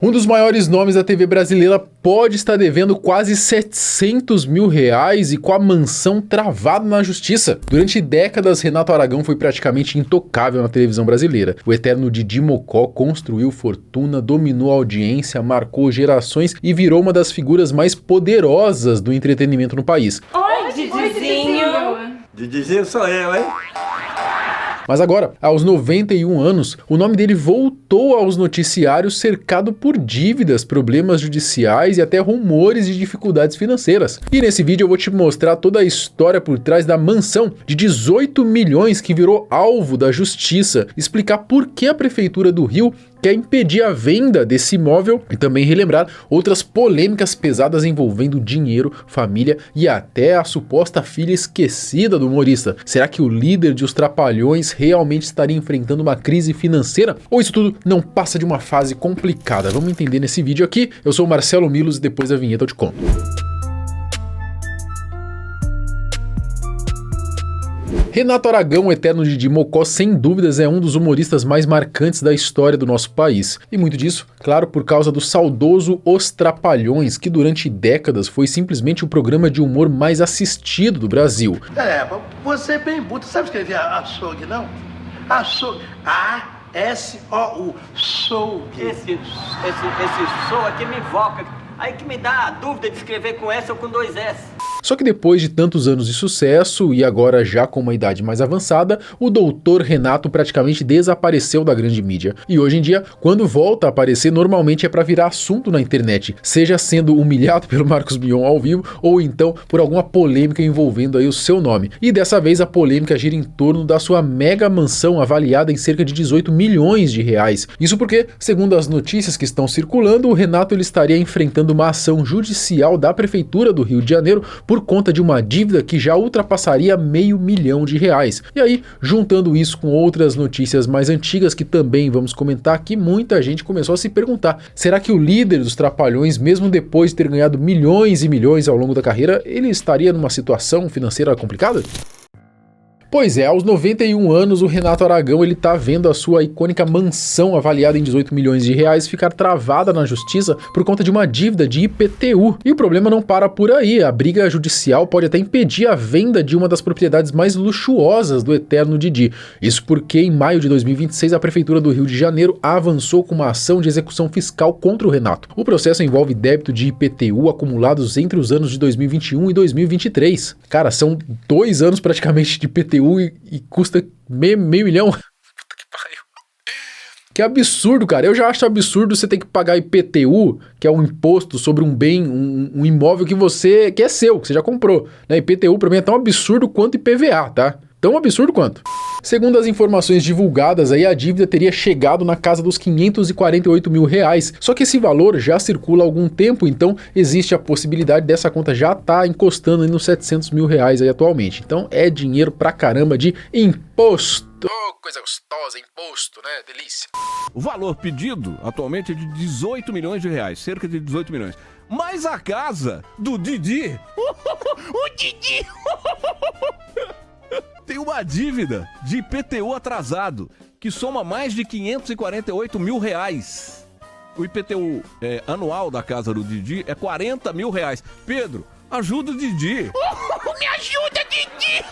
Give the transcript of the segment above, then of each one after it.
Um dos maiores nomes da TV brasileira pode estar devendo quase 700 mil reais e com a mansão travada na justiça. Durante décadas, Renato Aragão foi praticamente intocável na televisão brasileira. O eterno Didi Mocó construiu fortuna, dominou a audiência, marcou gerações e virou uma das figuras mais poderosas do entretenimento no país. Oi, Didizinho! Didizinho sou eu, hein? Mas agora, aos 91 anos, o nome dele voltou aos noticiários cercado por dívidas, problemas judiciais e até rumores de dificuldades financeiras. E nesse vídeo eu vou te mostrar toda a história por trás da mansão de 18 milhões que virou alvo da justiça, explicar por que a Prefeitura do Rio quer impedir a venda desse imóvel e também relembrar outras polêmicas pesadas envolvendo dinheiro, família e até a suposta filha esquecida do humorista. Será que o líder de Os Trapalhões realmente estaria enfrentando uma crise financeira? Ou isso tudo não passa de uma fase complicada? Vamos entender nesse vídeo aqui. Eu sou o Marcelo Milos e depois da vinheta eu te conto. Renato Aragão, o eterno Didi Mocó, sem dúvidas é um dos humoristas mais marcantes da história do nosso país. E muito disso, claro, por causa do saudoso Os Trapalhões, que durante décadas foi simplesmente o programa de humor mais assistido do Brasil. Você é bem bruto. Sabe escrever açougue, não? Açougue. A-S-O-U. Açougue. Esse sou aqui me invoca. Aí que me dá a dúvida de escrever com S ou com dois S. Só que depois de tantos anos de sucesso e agora já com uma idade mais avançada, o doutor Renato praticamente desapareceu da grande mídia. E hoje em dia, quando volta a aparecer, normalmente é para virar assunto na internet, seja sendo humilhado pelo Marcos Mion ao vivo ou então por alguma polêmica envolvendo aí o seu nome. E dessa vez a polêmica gira em torno da sua mega mansão avaliada em cerca de 18 milhões de reais. Isso porque, segundo as notícias que estão circulando, o Renato ele estaria enfrentando uma ação judicial da Prefeitura do Rio de Janeiro por conta de uma dívida que já ultrapassaria R$500 mil. E aí, juntando isso com outras notícias mais antigas que também vamos comentar aqui, muita gente começou a se perguntar, será que o líder dos Trapalhões, mesmo depois de ter ganhado milhões e milhões ao longo da carreira, ele estaria numa situação financeira complicada? Pois é, aos 91 anos o Renato Aragão ele tá vendo a sua icônica mansão avaliada em 18 milhões de reais ficar travada na justiça por conta de uma dívida de IPTU. E o problema não para por aí, a briga judicial pode até impedir a venda de uma das propriedades mais luxuosas do eterno Didi. Isso porque em maio de 2026 a Prefeitura do Rio de Janeiro avançou com uma ação de execução fiscal contra o Renato. O processo envolve débito de IPTU acumulados entre os anos de 2021 e 2023. Cara, são 2 anos praticamente de IPTU e custa meio milhão. Puta que pariu. Que absurdo, cara. Eu já acho absurdo você ter que pagar IPTU, que é um imposto sobre um bem, um imóvel que é seu, que você já comprou. Né? IPTU pra mim é tão absurdo quanto IPVA, tá? Tão absurdo quanto. Segundo as informações divulgadas, aí a dívida teria chegado na casa dos 548 mil reais. Só que esse valor já circula há algum tempo, então existe a possibilidade dessa conta já estar encostando aí nos 700 mil reais aí atualmente. Então é dinheiro pra caramba de imposto. Oh, coisa gostosa, imposto, né? Delícia. O valor pedido atualmente é de 18 milhões de reais, cerca de 18 milhões. Mas a casa do Didi... o Didi... tem uma dívida de IPTU atrasado, que soma mais de 548 mil reais. O IPTU anual da casa do Didi é 40 mil reais. Pedro, ajuda o Didi. Me ajuda, Didi!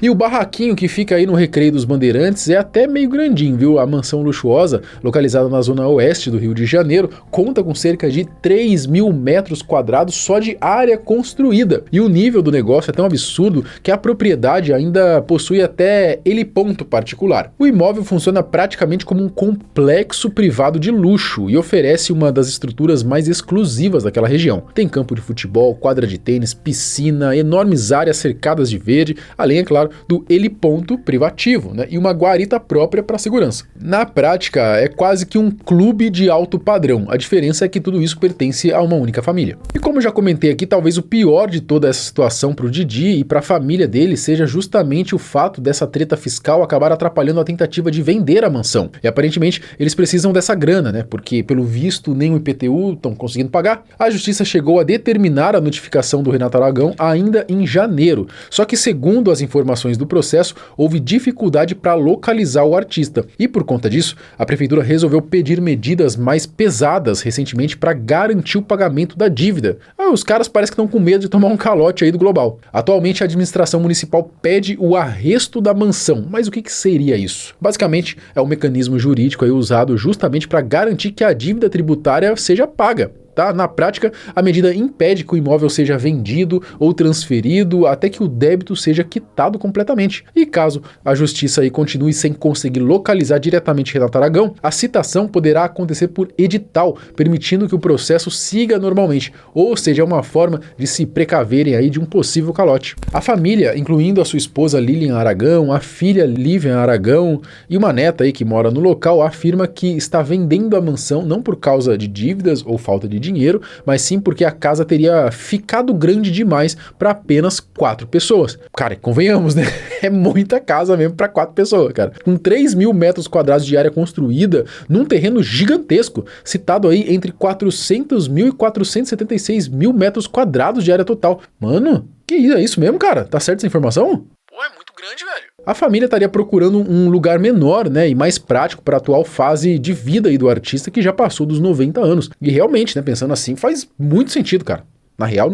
E o barraquinho que fica aí no Recreio dos Bandeirantes é até meio grandinho, viu? A mansão luxuosa, localizada na zona oeste do Rio de Janeiro, conta com cerca de 3 mil metros quadrados só de área construída. E o nível do negócio é tão absurdo que a propriedade ainda possui até heliponto particular. O imóvel funciona praticamente como um complexo privado de luxo e oferece uma das estruturas mais exclusivas daquela região. Tem campo de futebol, quadra de tênis, piscina, enormes áreas cercadas de verde, além, é claro, do heliponto privativo, né? E uma guarita própria para segurança. Na prática, é quase que um clube de alto padrão. A diferença é que tudo isso pertence a uma única família. E como eu já comentei aqui, talvez o pior de toda essa situação para o Didi e para a família dele seja justamente o fato dessa treta fiscal acabar atrapalhando a tentativa de vender a mansão. E aparentemente eles precisam dessa grana, né? Porque pelo visto nem o IPTU estão conseguindo pagar. A justiça chegou a determinar a notificação do Renato Aragão ainda em janeiro. Só que segundo as informações informações do processo, houve dificuldade para localizar o artista. E por conta disso, a prefeitura resolveu pedir medidas mais pesadas recentemente para garantir o pagamento da dívida. Os caras parecem que estão com medo de tomar um calote aí do Global. Atualmente, a administração municipal pede o arresto da mansão. Mas o que seria isso? Basicamente, é um mecanismo jurídico aí usado justamente para garantir que a dívida tributária seja paga. Tá? Na prática, a medida impede que o imóvel seja vendido ou transferido até que o débito seja quitado completamente. E caso a justiça aí continue sem conseguir localizar diretamente Renato Aragão, a citação poderá acontecer por edital, permitindo que o processo siga normalmente, ou seja, é uma forma de se precaverem aí de um possível calote. A família, incluindo a sua esposa Lilian Aragão, a filha Lívia Aragão e uma neta aí que mora no local, afirma que está vendendo a mansão não por causa de dívidas ou falta de dinheiro, mas sim porque a casa teria ficado grande demais para apenas 4 pessoas. Cara, convenhamos, né? É muita casa mesmo para 4 pessoas, cara. Com 3.000 metros quadrados de área construída num terreno gigantesco, citado aí entre 400 mil e 476 mil metros quadrados de área total. Mano, que é isso mesmo, cara? Tá certa essa informação? Pô, é muito grande, velho. A família estaria procurando um lugar menor, né, e mais prático para a atual fase de vida aí do artista que já passou dos 90 anos. E realmente, né, pensando assim, faz muito sentido, cara. Na real,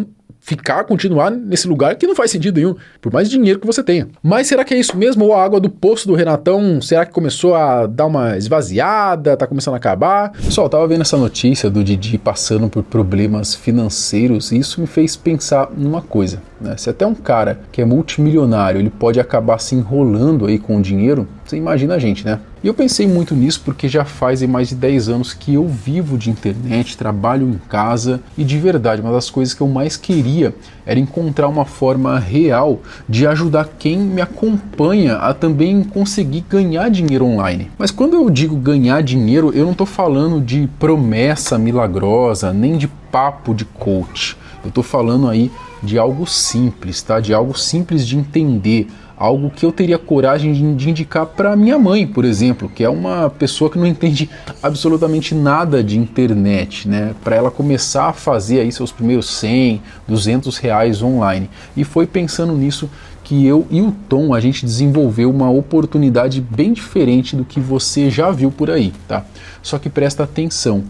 continuar nesse lugar que não faz sentido nenhum, por mais dinheiro que você tenha. Mas será que é isso mesmo? Ou a água do poço do Renatão, será que começou a dar uma esvaziada, tá começando a acabar? Pessoal, eu tava vendo essa notícia do Didi passando por problemas financeiros e isso me fez pensar numa coisa, né? Se até um cara que é multimilionário, ele pode acabar se enrolando aí com o dinheiro, você imagina a gente, né? E eu pensei muito nisso porque já faz mais de 10 anos que eu vivo de internet, trabalho em casa e de verdade, uma das coisas que eu mais queria era encontrar uma forma real de ajudar quem me acompanha a também conseguir ganhar dinheiro online. Mas quando eu digo ganhar dinheiro, eu não estou falando de promessa milagrosa, nem de papo de coach. Eu estou falando aí de algo simples, tá? De algo simples de entender. Algo que eu teria coragem de indicar para minha mãe, por exemplo, que é uma pessoa que não entende absolutamente nada de internet, né? Para ela começar a fazer aí seus primeiros 100, 200 reais online. E foi pensando nisso que eu e o Tom, a gente desenvolveu uma oportunidade bem diferente do que você já viu por aí, tá? Só que presta atenção.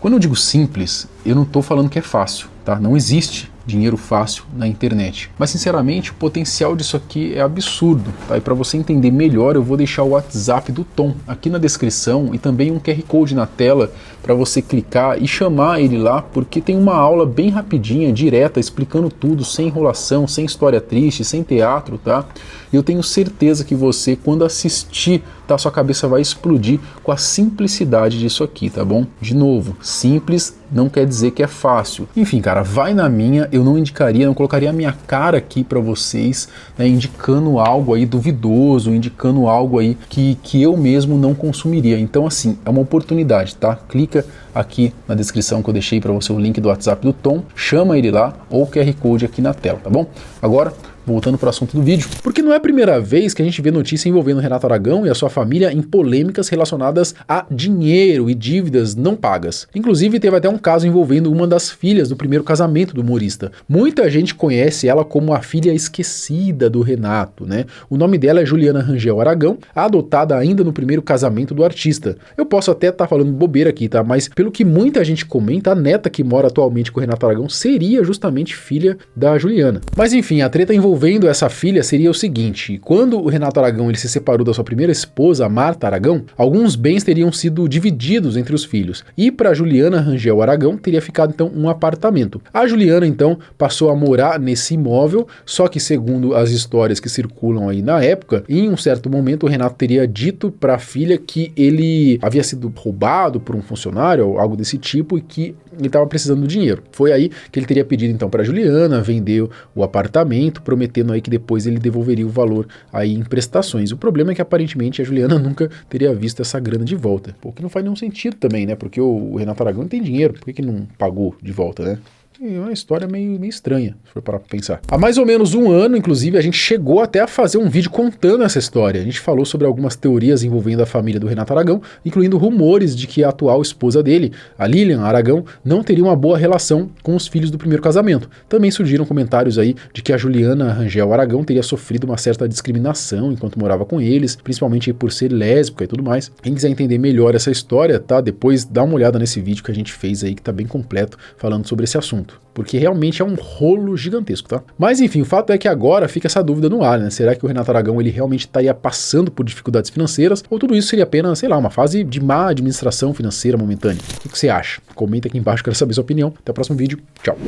Quando eu digo simples, eu não estou falando que é fácil, tá? Não existe dinheiro fácil na internet. Mas sinceramente, o potencial disso aqui é absurdo, tá? E para você entender melhor, eu vou deixar o WhatsApp do Tom aqui na descrição e também um QR Code na tela para você clicar e chamar ele lá, porque tem uma aula bem rapidinha, direta, explicando tudo, sem enrolação, sem história triste, sem teatro, tá? E eu tenho certeza que você, quando assistir, tá, sua cabeça vai explodir com a simplicidade disso aqui, tá bom? De novo, simples não quer dizer que é fácil. Enfim, cara, vai na minha, eu não indicaria, não colocaria a minha cara aqui para vocês, né, indicando algo aí duvidoso, indicando algo aí que eu mesmo não consumiria. Então, assim, é uma oportunidade, tá? Clica aqui na descrição que eu deixei para você o link do WhatsApp do Tom, chama ele lá ou o QR Code aqui na tela, tá bom? Agora, voltando para o assunto do vídeo, porque não é a primeira vez que a gente vê notícia envolvendo Renato Aragão e a sua família em polêmicas relacionadas a dinheiro e dívidas não pagas. Inclusive, teve até um caso envolvendo uma das filhas do primeiro casamento do humorista. Muita gente conhece ela como a filha esquecida do Renato, né? O nome dela é Juliana Rangel Aragão, adotada ainda no primeiro casamento do artista. Eu posso até estar falando bobeira aqui, tá? Mas pelo que muita gente comenta, a neta que mora atualmente com o Renato Aragão seria justamente filha da Juliana. Mas enfim, a treta envolvendo essa filha seria o seguinte: quando o Renato Aragão ele se separou da sua primeira esposa, Marta Aragão, alguns bens teriam sido divididos entre os filhos, e para Juliana Rangel Aragão teria ficado então um apartamento. A Juliana então passou a morar nesse imóvel, só que segundo as histórias que circulam aí na época, em um certo momento o Renato teria dito para a filha que ele havia sido roubado por um funcionário ou algo desse tipo e que ele estava precisando do dinheiro. Foi aí que ele teria pedido então para Juliana vender o apartamento, prometendo aí que depois ele devolveria o valor aí em prestações. O problema é que aparentemente a Juliana nunca teria visto essa grana de volta. O que não faz nenhum sentido também, né? Porque o Renato Aragão tem dinheiro, por que não pagou de volta, né? É uma história meio estranha, se for parar pra pensar. Há mais ou menos um ano, inclusive, a gente chegou até a fazer um vídeo contando essa história. A gente falou sobre algumas teorias envolvendo a família do Renato Aragão, incluindo rumores de que a atual esposa dele, a Lilian Aragão, não teria uma boa relação com os filhos do primeiro casamento. Também surgiram comentários aí de que a Juliana Rangel Aragão teria sofrido uma certa discriminação enquanto morava com eles, principalmente por ser lésbica e tudo mais. Quem quiser entender melhor essa história, tá? Depois dá uma olhada nesse vídeo que a gente fez aí, que tá bem completo, falando sobre esse assunto. Porque realmente é um rolo gigantesco, tá? Mas enfim, o fato é que agora fica essa dúvida no ar, né? Será que o Renato Aragão ele realmente estaria passando por dificuldades financeiras? Ou tudo isso seria apenas, sei lá, uma fase de má administração financeira momentânea? O que você acha? Comenta aqui embaixo, quero saber sua opinião. Até o próximo vídeo. Tchau!